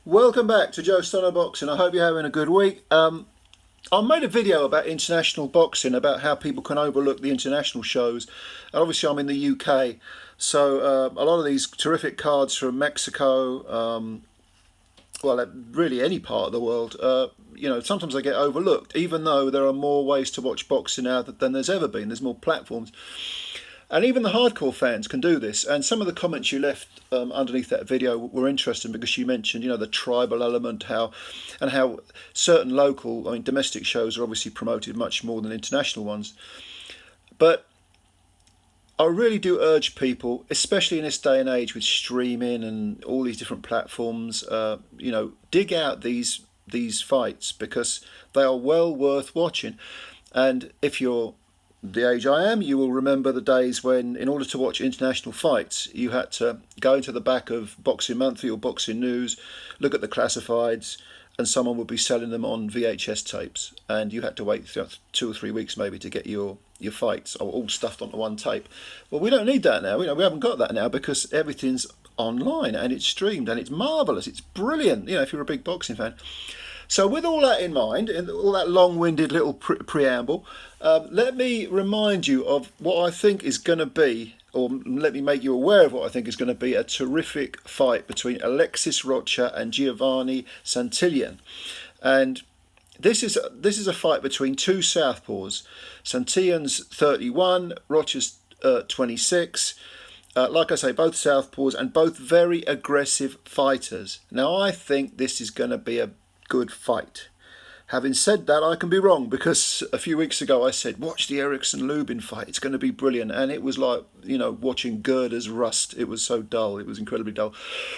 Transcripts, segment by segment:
Welcome back to Joe Stunner Boxing. I hope you're having a good week. I made a video about international boxing, about how people can overlook the international shows. And obviously I'm in the UK, so a lot of these terrific cards from Mexico, well, really any part of the world, sometimes they get overlooked, even though there are more ways to watch boxing now than there's ever been. There's more platforms. And even the hardcore fans can do this. And some of the comments you left underneath that video were interesting, because you mentioned, the tribal element, how certain local, domestic shows are obviously promoted much more than international ones. But I really do urge people, especially in this day and age with streaming and all these different platforms, dig out these fights, because they are well worth watching. And if you're the age I am, you will remember the days when, in order to watch international fights, you had to go into the back of Boxing Monthly or Boxing News, look at the classifieds, and someone would be selling them on VHS tapes, and you had to wait 2 or 3 weeks maybe to get your fights all stuffed onto one tape. Well, we don't need that now. We haven't got that now, because everything's online and it's streamed and it's marvellous. It's brilliant, if you're a big boxing fan. So with all that in mind, and all that long-winded little preamble, let me remind you of what I think is going to be, or let me make you aware of what I think is going to be, a terrific fight between Alexis Rocha and Giovani Santillan. And this is a fight between two southpaws. Santillan's 31, Rocha's 26. Like I say, both southpaws and both very aggressive fighters. Now, I think this is going to be a good fight. Having said that, I can be wrong, because a few weeks ago I said, watch the Eriksson-Lubin fight, it's going to be brilliant, and it was like, watching Gerda's rust. It was so dull, it was incredibly dull.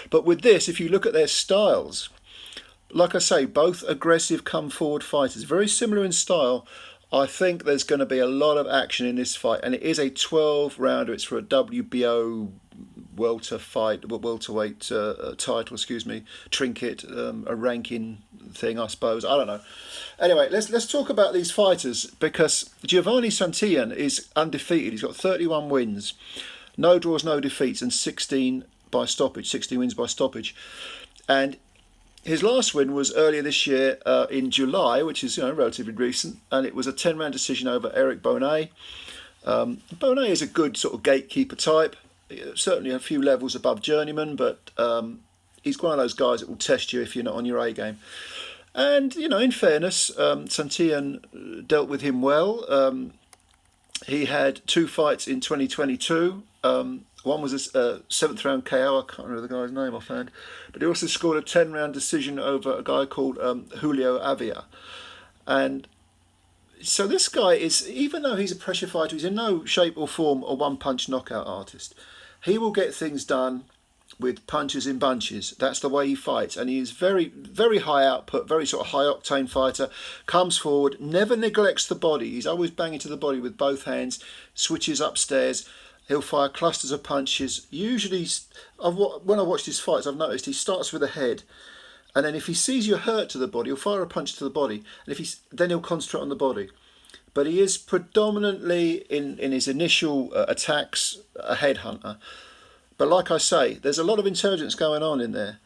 But with this, if you look at their styles, like I say, both aggressive come forward fighters, very similar in style. I think there's going to be a lot of action in this fight, and it is a 12-rounder. It's for a WBO welterweight title, trinket, a ranking thing, I suppose. I don't know. Anyway, let's talk about these fighters, because Giovani Santillan is undefeated. He's got 31 wins, no draws, no defeats, and 16 wins by stoppage. And his last win was earlier this year in July, which is relatively recent, and it was a 10-round decision over Eric Bonet. Bonet is a good sort of gatekeeper type, certainly a few levels above journeyman, but he's one of those guys that will test you if you're not on your A game. And in fairness, Santillan dealt with him well. He had 2 fights in 2022. One was a 7th-round KO. I can't remember the guy's name offhand. But he also scored a 10-round decision over a guy called Julio Avia. And so this guy is, even though he's a pressure fighter, he's in no shape or form a one-punch knockout artist. He will get things done with punches in bunches. That's the way he fights. And he is very, very high output, very sort of high-octane fighter. Comes forward, never neglects the body. He's always banging to the body with both hands, switches upstairs. He'll fire clusters of punches. Usually, when I watch his fights, I've noticed he starts with the head, and then if he sees you're hurt to the body, he'll fire a punch to the body, and then he'll concentrate on the body. But he is predominantly, in his initial attacks, a headhunter. But like I say, there's a lot of intelligence going on in there.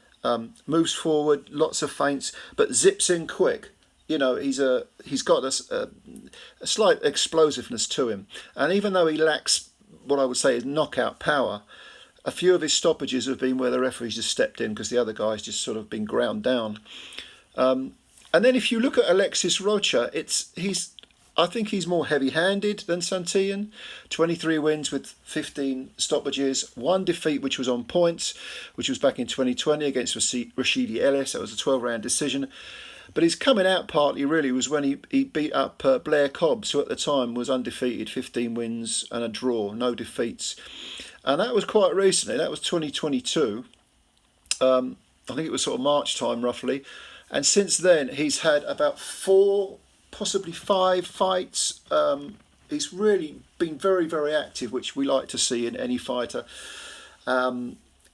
Moves forward, lots of feints, but zips in quick. He's got a slight explosiveness to him, and even though he lacks what I would say is knockout power, a few of his stoppages have been where the referee's just stepped in because the other guy's just sort of been ground down. And then if you look at Alexis Rocha, I think he's more heavy-handed than Santillan. 23 wins with 15 stoppages, 1 defeat which was on points, which was back in 2020 against Rashidi Ellis. That was a 12-round decision. But his coming out party really was when he beat up Blair Cobbs, who at the time was undefeated, 15 wins and a draw, no defeats. And that was quite recently. That was 2022. I think it was sort of March time, roughly. And since then, he's had about 4, possibly 5 fights. He's really been very, very active, which we like to see in any fighter.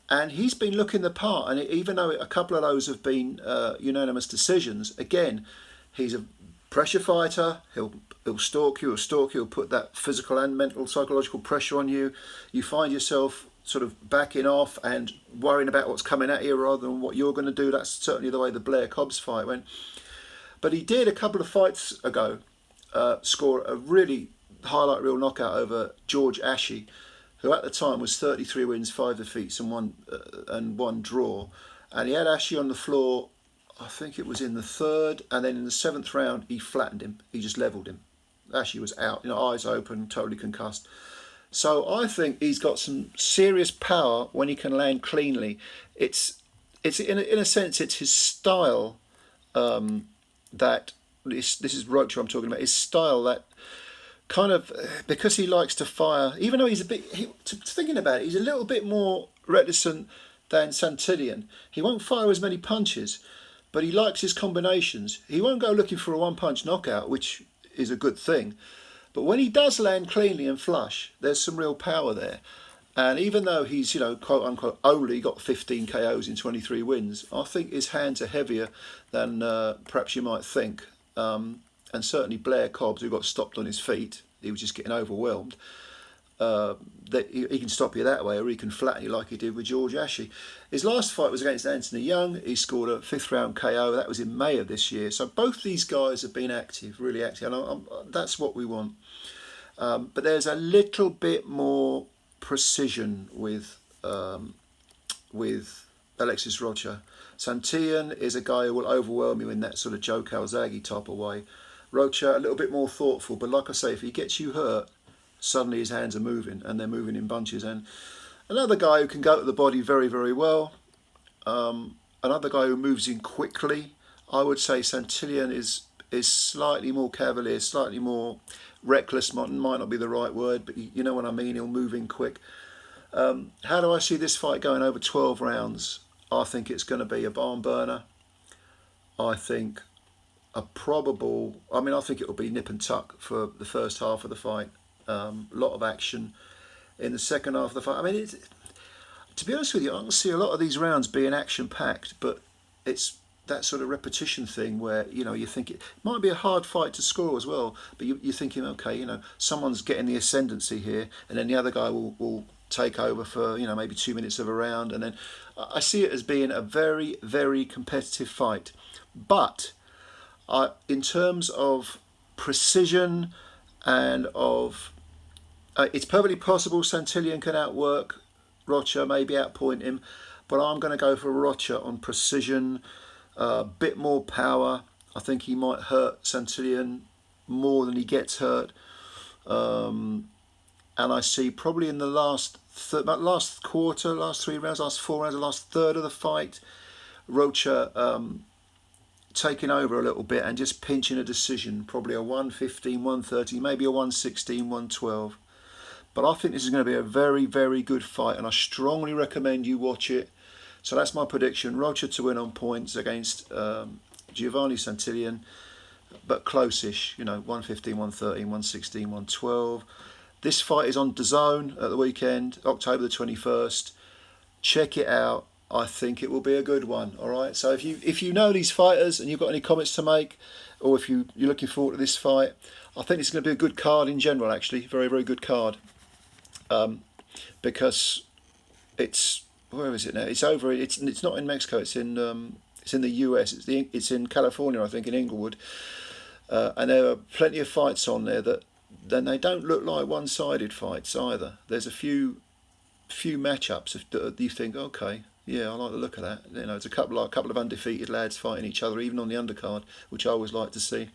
And he's been looking the part, and even though a couple of those have been unanimous decisions, again, he's a pressure fighter. He'll stalk you, he'll put that physical and mental, psychological pressure on you. You find yourself sort of backing off and worrying about what's coming at you rather than what you're going to do. That's certainly the way the Blair Cobbs fight went. But he did a couple of fights ago score a really highlight reel knockout over George Ashe, who at the time was 33 wins, 5 defeats and one draw. And he had Ashe on the floor, I think it was in the third, and then in the 7th round he flattened him. He just levelled him. Ashe was out, eyes open, totally concussed. So I think he's got some serious power when he can land cleanly. It's in a sense it's his style that this is Rocha I'm talking about. His style that kind of, because he likes to fire, even though he's a bit, thinking about it, he's a little bit more reticent than Santillan. He won't fire as many punches, but he likes his combinations. He won't go looking for a one-punch knockout, which is a good thing. But when he does land cleanly and flush, there's some real power there. And even though he's, quote unquote, only got 15 KOs in 23 wins, I think his hands are heavier than perhaps you might think. And certainly Blair Cobbs, who got stopped on his feet, he was just getting overwhelmed. That he can stop you that way, or he can flatten you like he did with George Ashe. His last fight was against Anthony Young. He scored a 5th round KO. That was in May of this year. So both these guys have been active, really active, and that's what we want. But there's a little bit more precision with Alexis Rocha. Santillan is a guy who will overwhelm you in that sort of Joe Calzaghe type of way. Rocha a little bit more thoughtful, but like I say, if he gets you hurt, suddenly his hands are moving, and they're moving in bunches. And another guy who can go to the body very, very well. Another guy who moves in quickly. I would say Santillan is slightly more cavalier, slightly more reckless. Might not be the right word, but you know what I mean. He'll move in quick. How do I see this fight going over 12 rounds? I think it's going to be a barn burner. I think I think it'll be nip and tuck for the first half of the fight. A lot of action in the second half of the fight. I mean, to be honest with you, I can see a lot of these rounds being action-packed, but it's that sort of repetition thing where, you think it might be a hard fight to score as well, but you're thinking, okay, someone's getting the ascendancy here, and then the other guy will take over for, maybe 2 minutes of a round, and then I see it as being a very, very competitive fight. But in terms of precision and of it's perfectly possible Santillan can outwork Rocha, maybe outpoint him, but I'm going to go for Rocha on precision, a bit more power. I think he might hurt Santillan more than he gets hurt. And I see probably in the last quarter, last 3 rounds, last 4 rounds, the last third of the fight, Rocha taking over a little bit and just pinching a decision, probably a 115, 130, maybe a 116, 112. But I think this is going to be a very, very good fight, and I strongly recommend you watch it. So that's my prediction. Rocha to win on points against Giovani Santillan, but close-ish, 115, 113, 116, 112. This fight is on DAZN at the weekend, October the 21st. Check it out. I think it will be a good one. All right. So if you know these fighters and you've got any comments to make, or if you're looking forward to this fight, I think it's going to be a good card in general. Actually, very, very good card. Because where is it now? It's over. It's not in Mexico. It's in the US. It's in California, I think, in Inglewood. And there are plenty of fights on there that then they don't look like one-sided fights either. There's a few matchups that you think, okay, yeah, I like the look of that. It's a couple of undefeated lads fighting each other, even on the undercard, which I always like to see.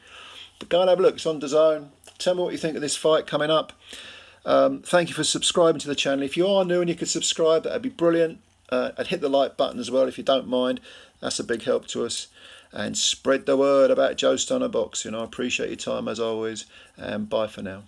But go and have a look. It's on DAZN. Tell me what you think of this fight coming up. Thank you for subscribing to the channel. If you are new and you could subscribe, that'd be brilliant. And hit the like button as well if you don't mind. That's a big help to us. And spread the word about Joe Stunner Boxing. I appreciate your time as always. And bye for now.